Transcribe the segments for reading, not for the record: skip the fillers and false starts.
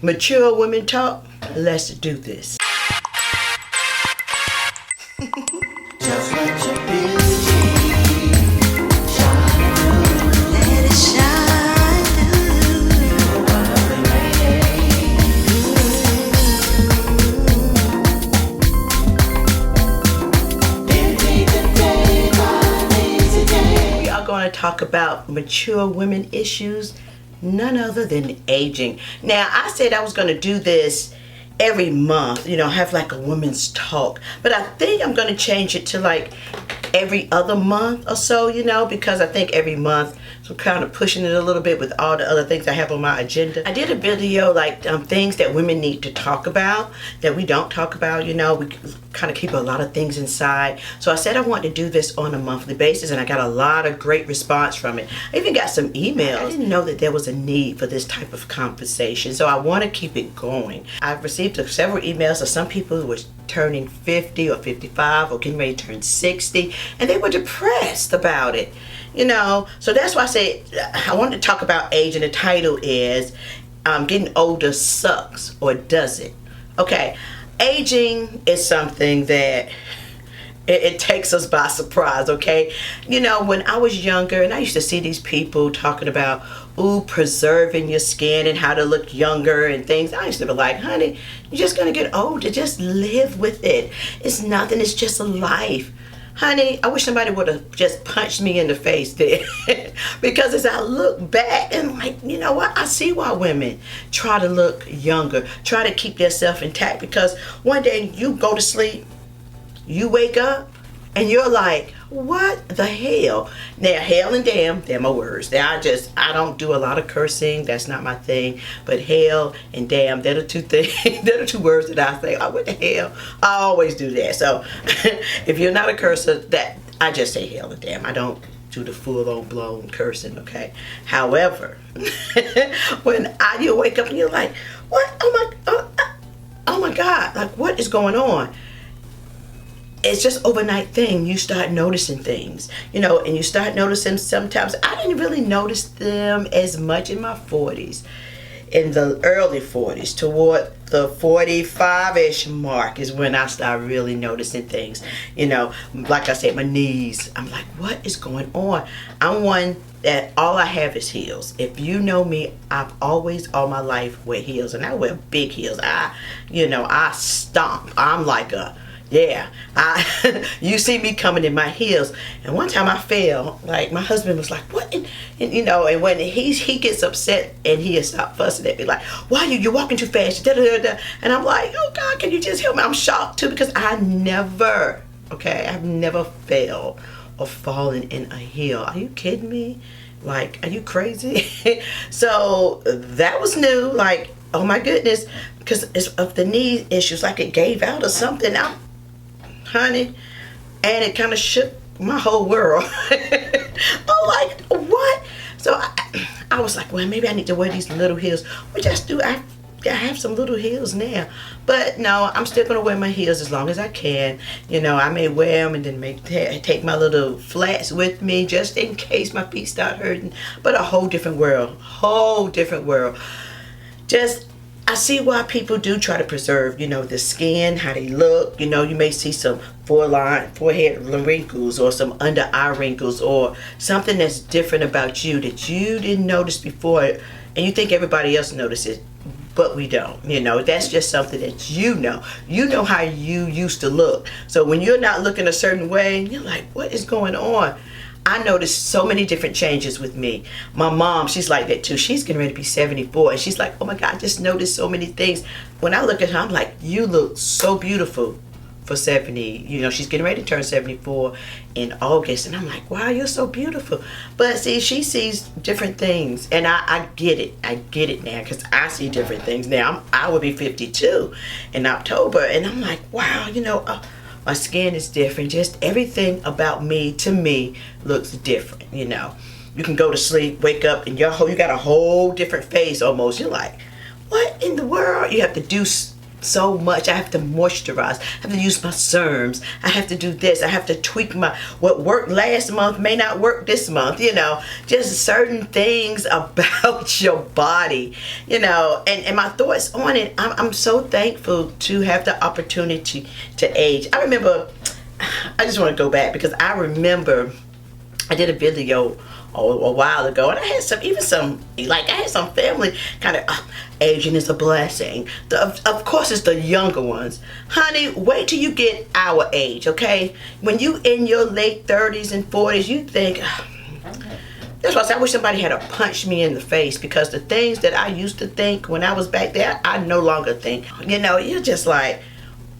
Mature women talk. Let's do this. Just let your beauty shine through. Let it shine through. You're lovely lady. We are going to talk about mature women issues, none other than aging. Now, I said I was going to do this every month, have like a women's talk, but I think I'm going to change it to like every other month or so, because I think every month, so I'm kind of pushing it a little bit with all the other things I have on my agenda. I did a video like things that women need to talk about that we don't talk about. We kind of keep a lot of things inside. So I said I wanted to do this on a monthly basis, and I got a lot of great response from it. I even got some emails. I didn't know that there was a need for this type of conversation, so I want to keep it going. I've received several emails of some people who were turning 50 or 55 or getting ready to turn 60, and they were depressed about it. So that's why I said I wanted to talk about age, and the title is Getting Older Sucks or Does It? Okay, aging is something that it takes us by surprise, okay? When I was younger, and I used to see these people talking about, preserving your skin and how to look younger and things. I used to be like, honey, you're just gonna get older. Just live with it. It's nothing. It's just a life. Honey, I wish somebody would have just punched me in the face there. Because as I look back and like, you know what? I see why women try to look younger, try to keep themselves intact, because one day you go to sleep, you wake up, and you're like, what the hell? Now, hell and damn, they're my words. I don't do a lot of cursing. That's not my thing. But hell and damn, they're the two things. They're the two words that I say. Oh, what the hell? I always do that. So, if you're not a cursor, that I just say hell and damn. I don't do the full-on blown cursing, okay? However, when you wake up and you're like, what? Oh my God! Like, what is going on? It's just overnight thing. You start noticing things, and you start noticing sometimes. I didn't really notice them as much in my 40s. In the early 40s, toward the 45-ish mark is when I started really noticing things. Like I said, my knees. I'm like, what is going on? I'm one that all I have is heels. If you know me, I've always all my life wear heels, and I wear big heels. I stomp. I'm like you see me coming in my heels. And one time I fell, like my husband was like, what? And when he gets upset and he stopped fussing at me, like, why you're walking too fast, da, da, da, da. And I'm like, oh God, can you just help me? I'm shocked too, because I've never fell or fallen in a heel. Are you kidding me? Like, are you crazy? So that was new, like, oh my goodness, because of the knee issues, like it gave out or something. Honey, and it kind of shook my whole world. I'm like, what? So I was like, well, maybe I need to wear these little heels. Which I do. I have some little heels now, but no, I'm still gonna wear my heels as long as I can. I may wear them and then take my little flats with me just in case my feet start hurting. But a whole different world. I see why people do try to preserve, the skin, how they look. You may see some forehead wrinkles or some under eye wrinkles or something that's different about you that you didn't notice before, and you think everybody else notices, but we don't. That's just something that you know. You know how you used to look. So when you're not looking a certain way, you're like, what is going on? I noticed so many different changes with me. My mom, she's like that too. She's getting ready to be 74, and she's like, oh my God, I just noticed so many things. When I look at her, I'm like, you look so beautiful for 70. She's getting ready to turn 74 in August, and I'm like, wow, you're so beautiful. But see, she sees different things, and I get it. I get it now, because I see different things now. I will be 52 in October, and I'm like, wow, my skin is different. Just everything about me, to me, looks different. You can go to sleep, wake up, and you got a whole different face almost. You're like, what in the world? You have to do so much. I have to moisturize. I have to use my serums. I have to do this. I have to tweak what worked last month may not work this month. Just certain things about your body. And my thoughts on it. I'm so thankful to have the opportunity to age. I remember. I just want to go back because I remember I did a video a while ago, and I had some family kind of aging is a blessing. Of course, it's the younger ones, honey. Wait till you get our age, okay? When you in your late 30s and 40s, you think. That's why I said I wish somebody had punched me in the face, because the things that I used to think when I was back there, I no longer think. You're just like,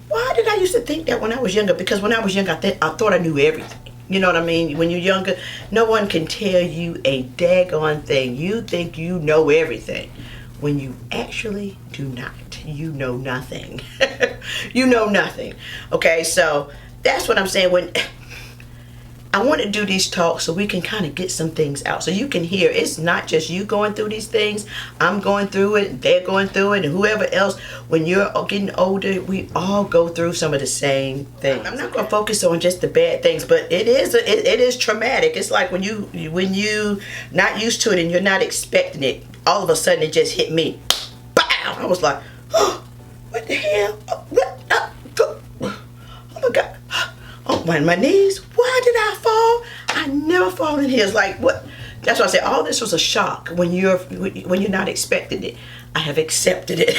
why did I used to think that when I was younger? Because when I was younger, I thought I knew everything. You know what I mean? When you're younger, no one can tell you a daggone thing. You think you know everything when you actually do not. You know nothing. You know nothing. Okay, so that's what I'm saying. When I want to do these talks so we can kind of get some things out, so you can hear it's not just you going through these things. I'm going through it, they're going through it, and whoever else. When you're getting older, we all go through some of the same things. I'm not going to focus on just the bad things, but it is traumatic. It's like when you not used to it and you're not expecting it, all of a sudden it just hit me. Bow! I was like, oh, what the hell? Oh my God. Oh, my knees. Why did I fall? I never fall in here. It's like, what? That's why I say all this was a shock when you're not expecting it. I have accepted it.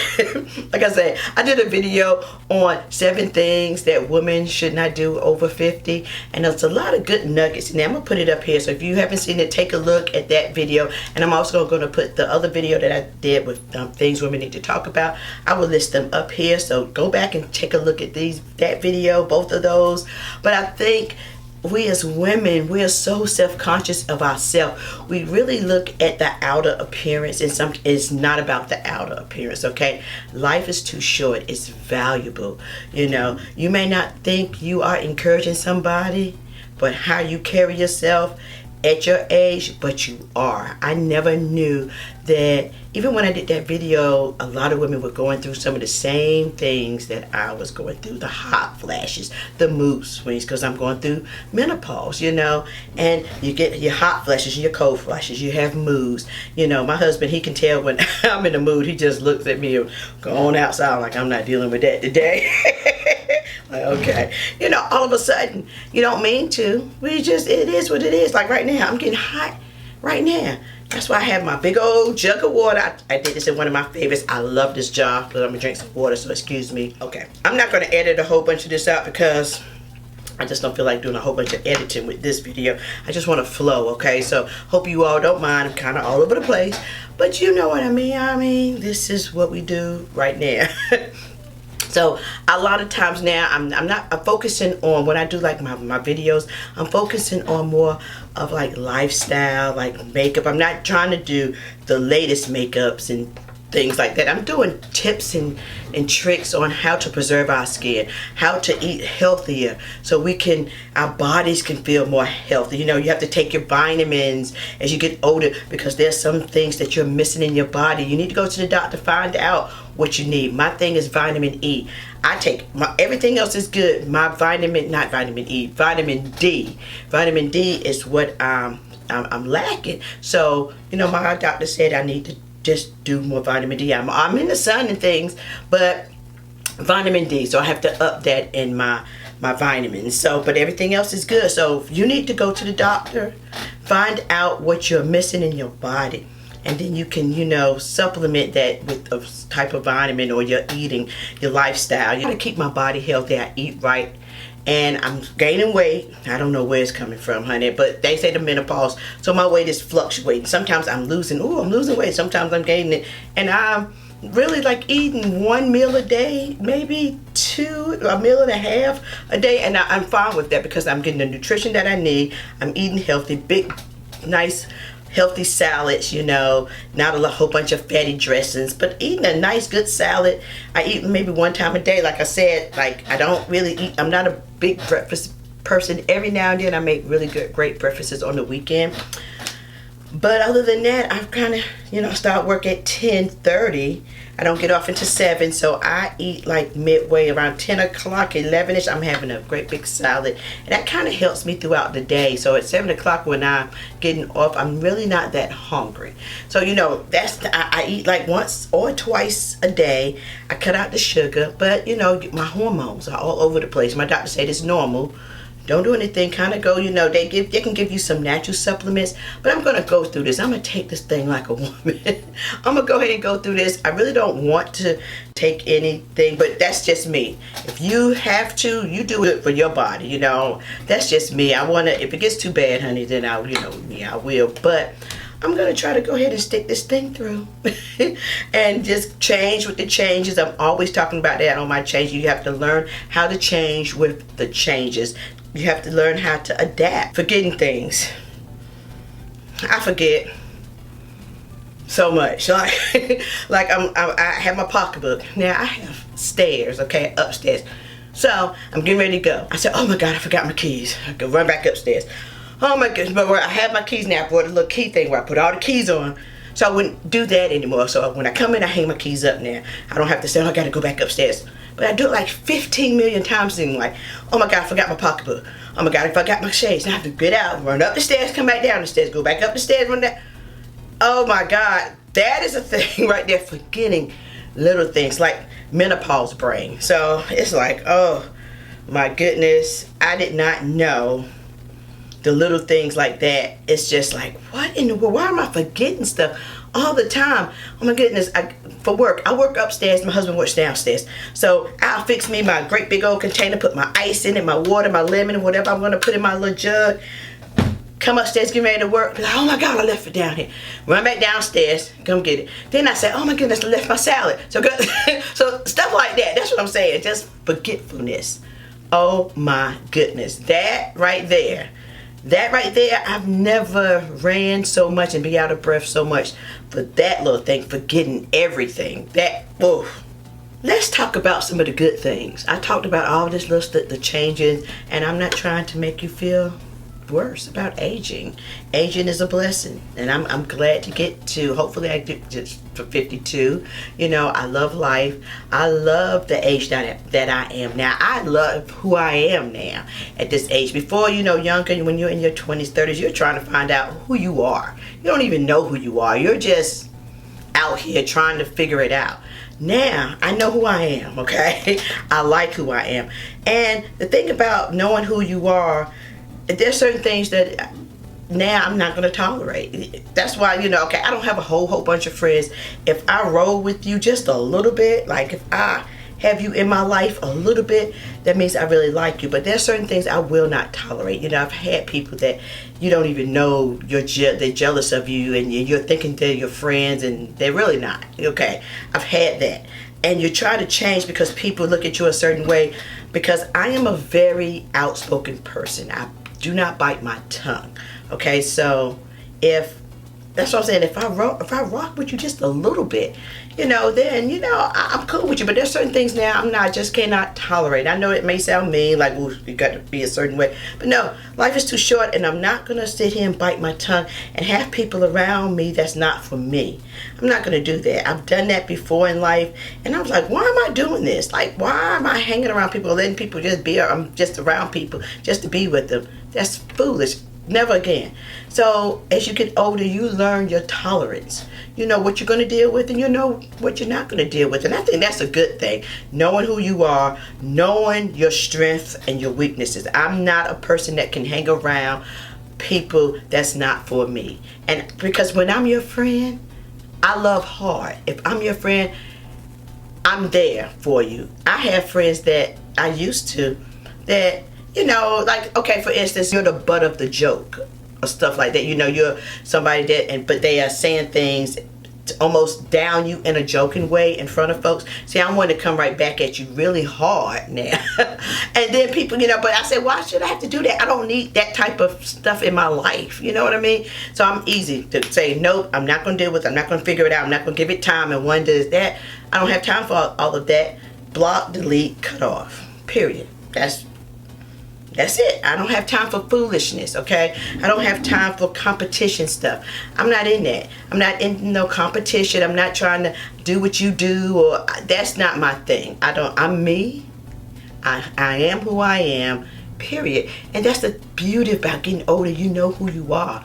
Like I said, I did a video on 7 things that women should not do over 50, and there's a lot of good nuggets in there. I'm gonna put it up here, so if you haven't seen it, take a look at that video. And I'm also going to put the other video that I did with things women need to talk about. I will list them up here, so go back and take a look at that video, both of those. But I think we as women, we are so self-conscious of ourselves. We really look at the outer appearance, and it's not about the outer appearance, okay? Life is too short. It's valuable. You may not think you are encouraging somebody, but how you carry yourself at your age, but you are. I never knew that. Even when I did that video, a lot of women were going through some of the same things that I was going through. The hot flashes, the mood swings, because I'm going through menopause, and you get your hot flashes, your cold flashes, you have moods. My husband, he can tell when I'm in a mood. He just looks at me and go on outside like I'm not dealing with that today. Like, okay. All of a sudden, you don't mean to. It is what it is. Like right now, I'm getting hot right now. That's why I have my big old jug of water. I did this in one of my favorites. I love this jar, but I'm gonna drink some water, so excuse me. Okay, I'm not gonna edit a whole bunch of this out because I just don't feel like doing a whole bunch of editing with this video. I just want to flow, okay? So hope you all don't mind. I'm kind of all over the place, but you know what I mean. This is what we do right now. So a lot of times now, I'm focusing on, when I do like my videos, I'm focusing on more of like lifestyle, like makeup. I'm not trying to do the latest makeups and things like that. I'm doing tips and tricks on how to preserve our skin, how to eat healthier, so our bodies can feel more healthy. You have to take your vitamins as you get older, because there's some things that you're missing in your body. You need to go to the doctor, find out what you need. My thing is vitamin E. I take everything else is good. My vitamin D. Vitamin D is what I'm lacking. So my doctor said I need to just do more vitamin D. I'm in the sun and things, but vitamin D, so I have to up that in my vitamins. So, but everything else is good. So you need to go to the doctor, find out what you're missing in your body, and then you can supplement that with a type of vitamin, or your eating, your lifestyle. You gotta keep my body healthy. I eat right, and I'm gaining weight. I don't know where it's coming from, honey, but they say the menopause, so my weight is fluctuating. Sometimes I'm losing weight. Sometimes I'm gaining it, and I'm really like eating 1 meal a day, maybe 2, a meal and a half a day, and I'm fine with that because I'm getting the nutrition that I need. I'm eating healthy, big, nice, healthy salads, not a whole bunch of fatty dressings, but eating a nice good salad. I eat maybe 1 time a day. Like I said, like I don't really eat, I'm not a big breakfast person. Every now and then I make really great breakfasts on the weekend, But other than that, I've kind of, start work at 10:30. I don't get off until 7, so I eat like midway around 10 o'clock, 11ish. I'm having a great big salad, and that kind of helps me throughout the day. So at 7 o'clock when I'm getting off, I'm really not that hungry. So I eat like once or twice a day. I cut out the sugar, but my hormones are all over the place. My doctor said it's normal. Don't do anything, kind of go, they can give you some natural supplements, but I'm going to go through this. I'm going to take this thing like a woman. I'm going to go ahead and go through this. I really don't want to take anything, but that's just me. If you have to, you do it for your body, That's just me. If it gets too bad, honey, then I will. But I'm going to try to go ahead and stick this thing through and just change with the changes. I'm always talking about that on my change. You have to learn how to change with the changes. You have to learn how to adapt. Forgetting things. I forget so much. I have my pocketbook. Now I have stairs, okay, upstairs. So I'm getting ready to go. I said, oh my God, I forgot my keys. I go run back upstairs. Oh my goodness, but I have my keys now. I brought a little key thing where I put all the keys on. So I wouldn't do that anymore. So when I come in, I hang my keys up now. I don't have to say, oh, I got to go back upstairs. But I do it like 15 million times and like, oh my God, I forgot my pocketbook. Oh my God, I forgot my shades. Now I have to get out, run up the stairs, come back down the stairs, go back up the stairs, run down. Oh my God, that is a thing right there, forgetting little things like menopause brain. So it's like, oh my goodness, I did not know the little things like that. It's just like, what in the world? Why am I forgetting stuff all the time? Oh my goodness. For work, I work upstairs. My husband works downstairs. So I'll fix me my great big old container, put my ice in it, my water, my lemon, whatever I'm going to put in my little jug. Come upstairs, get ready to work. Like, oh my God, I left it down here. Run back downstairs, come get it. Then I say, oh my goodness, I left my salad. So stuff like that. That's what I'm saying. Just forgetfulness. Oh my goodness. That right there, I've never ran so much and be out of breath so much for that little thing, forgetting everything. Let's talk about some of the good things. I talked about all this little stuff, the changes, and I'm not trying to make you feel worse about aging. Aging is a blessing, and I'm glad to get to, hopefully I get just for 52. I love life. I love the age that I am now. I love who I am now at this age. Before, younger, when you're in your 20s, 30s, you're trying to find out who you are. You don't even know who you are. You're just out here trying to figure it out. Now, I know who I am, okay? I like who I am. And the thing about knowing who you are, there's certain things that now I'm not going to tolerate. That's why, okay, I don't have a whole bunch of friends. If I roll with you just a little bit, like if I have you in my life a little bit, that means I really like you. But there's certain things I will not tolerate. I've had people that you don't even know they're jealous of you, and you're thinking they're your friends, and they're really not. Okay, I've had that. And you try to change because people look at you a certain way, because I am a very outspoken person. I do not bite my tongue. Okay, so that's what I'm saying. If I rock with you just a little bit, then I'm cool with you. But there's certain things now I just cannot tolerate. I know it may sound mean, like, well, you got to be a certain way, but no, life is too short, and I'm not gonna sit here and bite my tongue and have people around me that's not for me. I'm not gonna do that. I've done that before in life, and I was like, why am I doing this? Like, why am I hanging around people, letting people I'm just around people just to be with them? That's foolish. Never again. So as you get older, you learn your tolerance. You know what you're going to deal with, and you know what you're not going to deal with. And I think that's a good thing. Knowing who you are, knowing your strengths and your weaknesses. I'm not a person that can hang around people that's not for me. And because when I'm your friend, I love hard. If I'm your friend, I'm there for you. I have friends that I used to that, like, okay, for instance, you're the butt of the joke or stuff like that. You're somebody but they are saying things to almost down you in a joking way in front of folks. See, I want to come right back at you really hard now. And then people, but I said, why should I have to do that? I don't need that type of stuff in my life. You know what I mean? So I'm easy to say, nope, I'm not going to deal with it. I'm not going to figure it out. I'm not going to give it time. And one does that. I don't have time for all of that. Block, delete, cut off. Period. That's it. I don't have time for foolishness, okay? I don't have time for competition stuff. I'm not in that. I'm not in no competition. I'm not trying to do what you do, or that's not my thing. I'm me. I am who I am, period. And that's the beauty about getting older. You know who you are.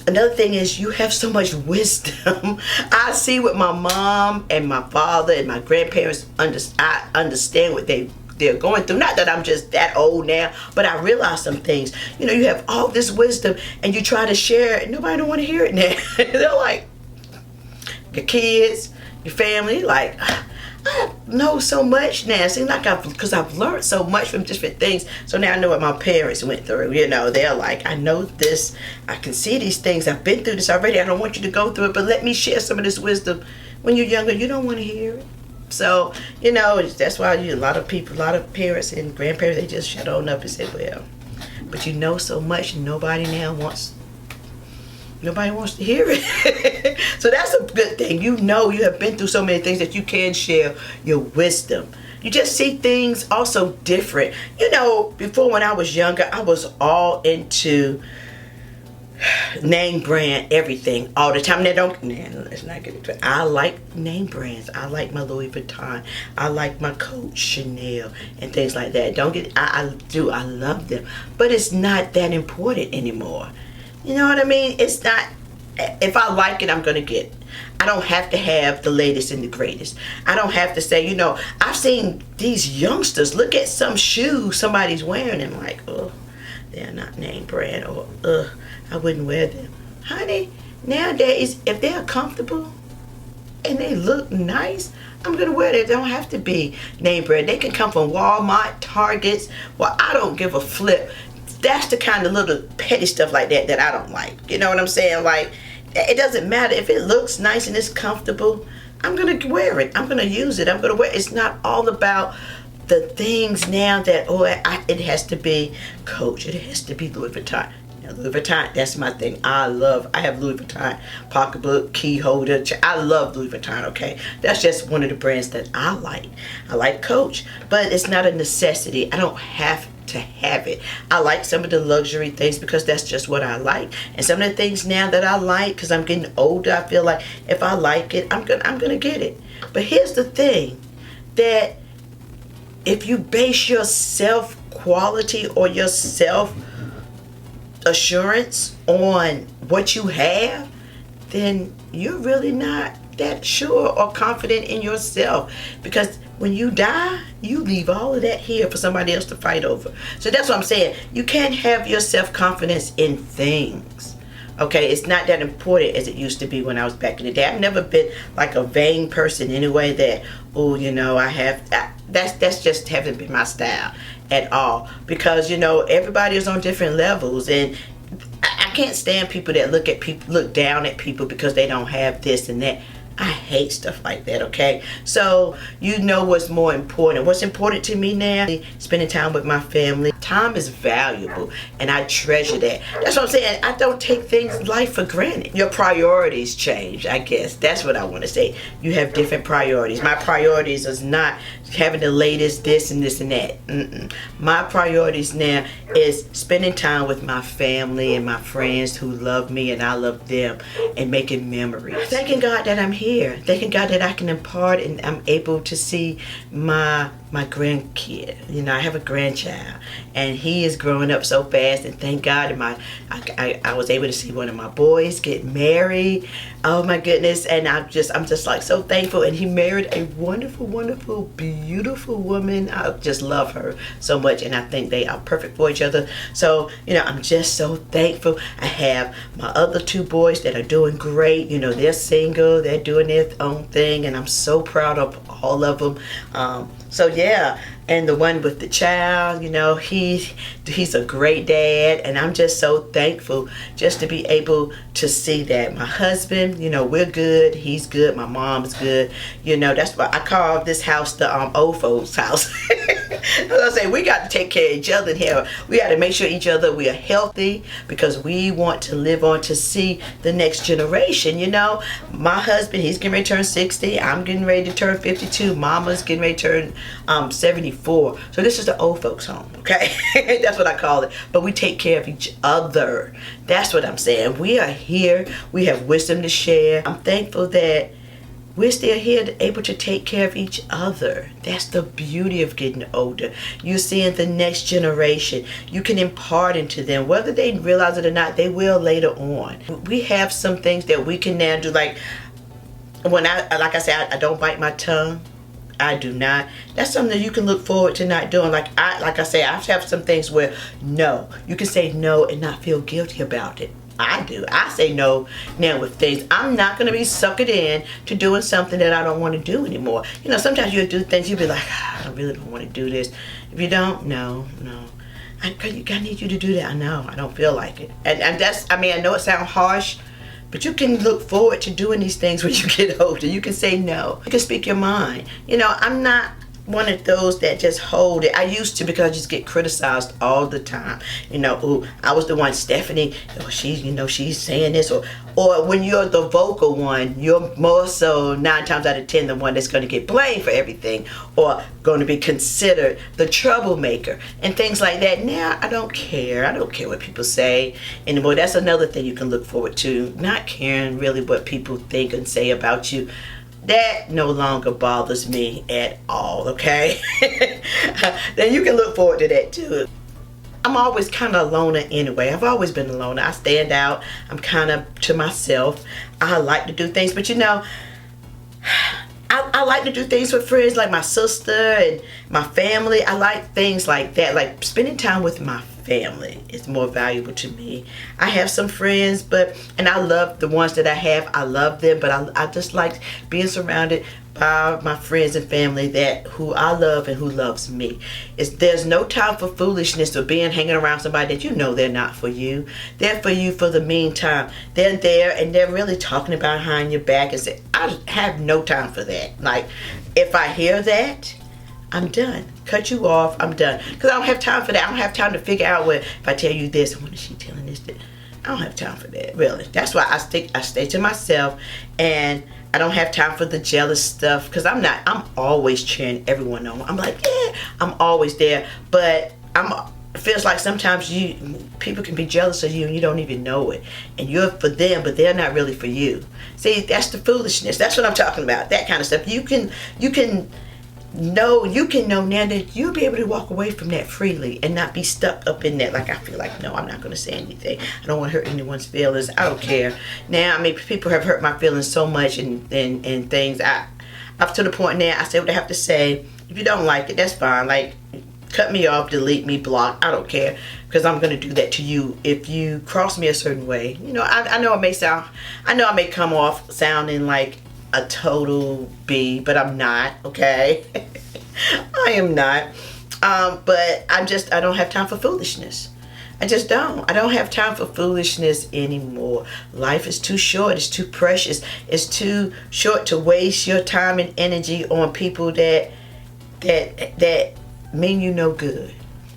Another thing is you have so much wisdom. I see what my mom and my father and my grandparents I understand what they're going through. Not that I'm just that old now, but I realize some things. You know, you have all this wisdom and you try to share it. Nobody don't want to hear it now. They're like, your kids, your family, like, I know so much now. It seems like because I've learned so much from different things. So now I know what my parents went through. You know, they're like, I know this. I can see these things. I've been through this already. I don't want you to go through it, but let me share some of this wisdom. When you're younger, you don't want to hear it. So, you know, that's why a lot of parents and grandparents, they just shut on up and say, well, but you know so much, nobody wants to hear it. So that's a good thing. You know, you have been through so many things that you can share your wisdom. You just see things also different. You know, before when I was younger, I was all into name brand everything all the time. Let's not get into it. I like name brands. I like my Louis Vuitton. I like my Coach, Chanel, and things like that. I love them. But it's not that important anymore. You know what I mean? It's not, if I like it, I'm going to get it. I don't have to have the latest and the greatest. I don't have to say, you know, I've seen these youngsters look at some shoes somebody's wearing and like, oh, they're not name brand, or I wouldn't wear them. Honey, nowadays, if they're comfortable and they look nice, I'm going to wear them. They don't have to be name brand. They can come from Walmart, Targets. Well, I don't give a flip. That's the kind of little petty stuff like that I don't like. You know what I'm saying? Like, it doesn't matter. If it looks nice and it's comfortable, I'm going to wear it. I'm going to use it. I'm going to wear it. It's not all about the things now that, it has to be Coach. It has to be Louis Vuitton. Now, Louis Vuitton, that's my thing. I have Louis Vuitton pocketbook, key holder. I love Louis Vuitton, okay? That's just one of the brands that I like. I like Coach, but it's not a necessity. I don't have to have it. I like some of the luxury things because that's just what I like. And some of the things now that I like, because I'm getting older, I feel like if I like it, I'm gonna get it. But here's the thing, that if you base your self-quality or your self-assurance on what you have, then you're really not that sure or confident in yourself, because when you die, you leave all of that here for somebody else to fight over. So that's what I'm saying. You can't have your self-confidence in things. Okay, it's not that important as it used to be when I was back in the day. I've never been like a vain person anyway, that, oh, you know, that's just haven't been my style at all. Because, you know, everybody is on different levels, and I can't stand people that look down at people because they don't have this and that. I hate stuff like that, okay? So, you know what's more important. What's important to me now? Spending time with my family. Time is valuable, and I treasure that. That's what I'm saying. I don't take life for granted. Your priorities change, I guess. That's what I want to say. You have different priorities. My priorities is not having the latest this and this and that. My priorities now is spending time with my family and my friends who love me and I love them, and making memories. Thanking God that I'm here. Thanking God that I can impart and I'm able to see my grandkid. You know, I have a grandchild, and he is growing up so fast, and thank God that I was able to see one of my boys get married. Oh my goodness. And I'm just like so thankful. And he married a wonderful, wonderful, beautiful woman. I just love her so much, and I think they are perfect for each other. So, you know, I'm just so thankful. I have my other two boys that are doing great. You know, they're single, they're doing their own thing, and I'm so proud of all of them. So yeah, and the one with the child, you know, he's a great dad, and I'm just so thankful just to be able to see that. My husband, you know, we're good, he's good, my mom's good. You know, that's why I call this house the old folks house. I say we got to take care of each other here. We got to make sure each other we are healthy because we want to live on to see the next generation. You know, my husband, he's getting ready to turn 60. I'm getting ready to turn 52. Mama's getting ready to turn 74. So this is the old folks home, okay? That's what I call it. But we take care of each other. That's what I'm saying. We are here. We have wisdom to share. I'm thankful that we're still here able to take care of each other. That's the beauty of getting older. You're seeing the next generation. You can impart into them. Whether they realize it or not, they will later on. We have some things that we can now do. Like like I said, I don't bite my tongue. I do not. That's something that you can look forward to not doing. Like I say, I have some things where no. You can say no and not feel guilty about it. I do. I say no now with things. I'm not going to be suckered in to doing something that I don't want to do anymore. You know, sometimes you'll do things, you'll be like, I really don't want to do this. If you don't, no. I need you to do that. I know. I don't feel like it. And that's, I know it sounds harsh, but you can look forward to doing these things when you get older. You can say no. You can speak your mind. You know, I'm not one of those that just hold it. I used to because I just get criticized all the time. You know, ooh, I was the one, Stephanie, she's saying this. Or when you're the vocal one, you're more so 9 times out of 10 the one that's going to get blamed for everything or going to be considered the troublemaker and things like that. Now, I don't care. I don't care what people say anymore. That's another thing you can look forward to. Not caring really what people think and say about you. That no longer bothers me at all, okay? Then you can look forward to that too. I'm always kind of a loner anyway. I've always been a loner. I stand out. I'm kind of to myself. I like to do things, but you know, I like to do things with friends like my sister and my family. I like things like that. Like spending time with my family is more valuable to me. I have some friends, and I love the ones that I have. I love them, but I just like being surrounded by my friends and family who I love and who loves me. There's no time for foolishness or hanging around somebody that you know they're not for you. They're for you for the meantime. They're there and they're really talking behind your back and say, I have no time for that. Like, if I hear that, I'm done. Cut you off, I'm done. Because I don't have time for that. I don't have time to figure out if I tell you this, when is she telling this? I don't have time for that, really. That's why I stay to myself, and I don't have time for the jealous stuff, because I'm always cheering everyone on. I'm like, yeah, I'm always there. But it feels like sometimes people can be jealous of you and you don't even know it. And you're for them, but they're not really for you. See, that's the foolishness. That's what I'm talking about. That kind of stuff. You can know now that you'll be able to walk away from that freely and not be stuck up in that. Like, I feel like, no, I'm not going to say anything. I don't want to hurt anyone's feelings. I don't care. Now, people have hurt my feelings so much and things. Up to the point now, I say what I have to say. If you don't like it, that's fine. Like, cut me off, delete me, block. I don't care, because I'm going to do that to you if you cross me a certain way. You know, I know I may come off sounding like a total B, but I'm not, okay? I am not. But I don't have time for foolishness. I just don't. I don't have time for foolishness anymore. Life is too short. It's too precious. It's too short to waste your time and energy on people that mean you no good.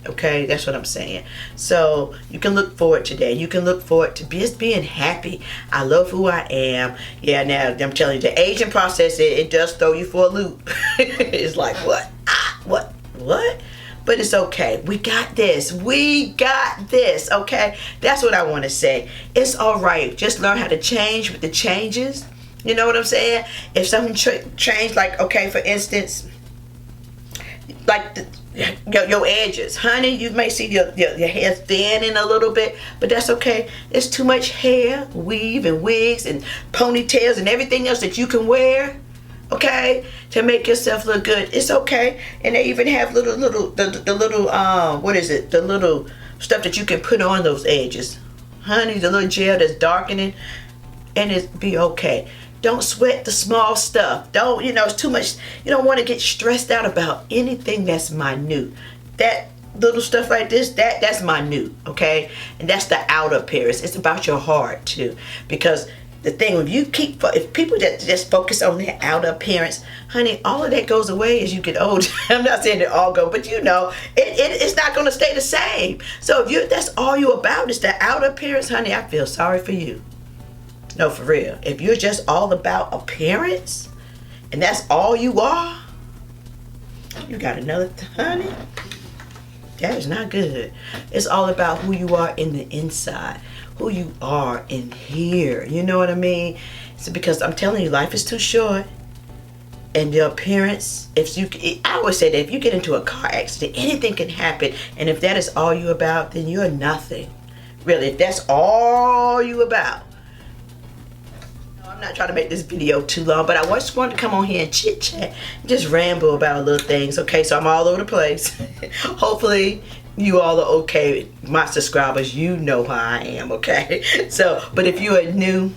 Okay, that's what I'm saying. So you can look forward to that. You can look forward to just being happy. I love who I am. Yeah, now I'm telling you, the aging process, it does throw you for a loop. It's like, what? What? But it's okay. We got this. Okay? That's what I want to say. It's all right. Just learn how to change with the changes. You know what I'm saying? If something changed, like, okay, for instance, like your edges, honey, you may see your hair thinning a little bit, but that's okay. There's too much hair, weave and wigs and ponytails and everything else that you can wear, okay, to make yourself look good. It's okay. And they even have the little stuff that you can put on those edges, honey, the little gel that's darkening, and it be okay. Don't sweat the small stuff. It's too much. You don't want to get stressed out about anything that's minute. That little stuff like this, that's minute, okay? And that's the outer appearance. It's about your heart too. Because the thing, if people just focus on their outer appearance, honey, all of that goes away as you get older. I'm not saying it all go, but it's not going to stay the same. So if that's all you about is the outer appearance, honey, I feel sorry for you. No, for real. If you're just all about appearance and that's all you are, you got another, honey, that is not good. It's all about who you are in the inside, who you are in here. You know what I mean? It's because I'm telling you, life is too short. And your appearance, I always say that if you get into a car accident, anything can happen. And if that is all you about, then you're nothing. Really, if that's all you about. I'm not trying to make this video too long, but I just wanted to come on here and chit chat, just ramble about little things. Okay, so I'm all over the place. Hopefully you all are okay. My subscribers, you know how I am, okay? So, but if you are new,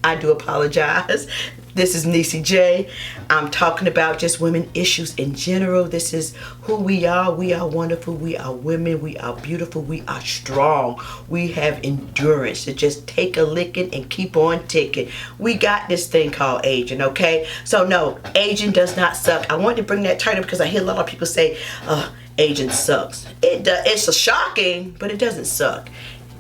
I do apologize. This is NeeCJae. I'm talking about just women issues in general. This is who we are. We are wonderful. We are women. We are beautiful. We are strong. We have endurance to just take a licking and keep on ticking. We got this thing called aging, okay? So no, aging does not suck. I wanted to bring that title because I hear a lot of people say, aging sucks. It's shocking, but it doesn't suck.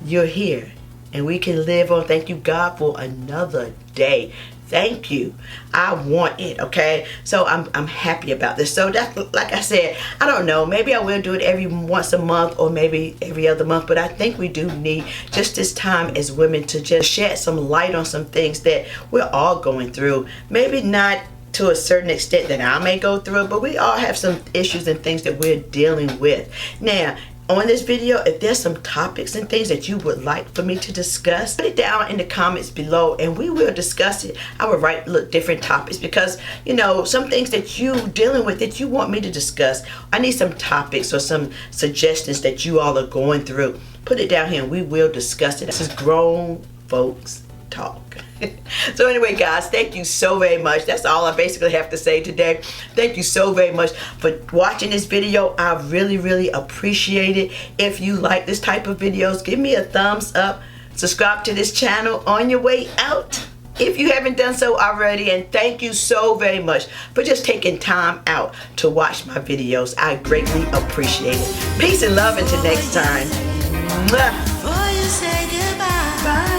You're here and we can live on. Thank you, God, for another day. Thank you. I want it, okay? So I'm happy about this. So that's, like I said, I don't know. Maybe I will do it every once a month or maybe every other month. But I think we do need just this time as women to just shed some light on some things that we're all going through. Maybe not to a certain extent that I may go through, but we all have some issues and things that we're dealing with. Now, on this video, if there's some topics and things that you would like for me to discuss, put it down in the comments below and we will discuss it. I will write different topics because, some things that you dealing with that you want me to discuss. I need some topics or some suggestions that you all are going through. Put it down here and we will discuss it. This is grown folks talk. So anyway, guys, thank you so very much. That's all I basically have to say today. Thank you so very much for watching this video. I really, really appreciate it. If you like this type of videos, give me a thumbs up. Subscribe to this channel on your way out if you haven't done so already. And thank you so very much for just taking time out to watch my videos. I greatly appreciate it. Peace and love until next time. Mwah. Before you say goodbye. Bye.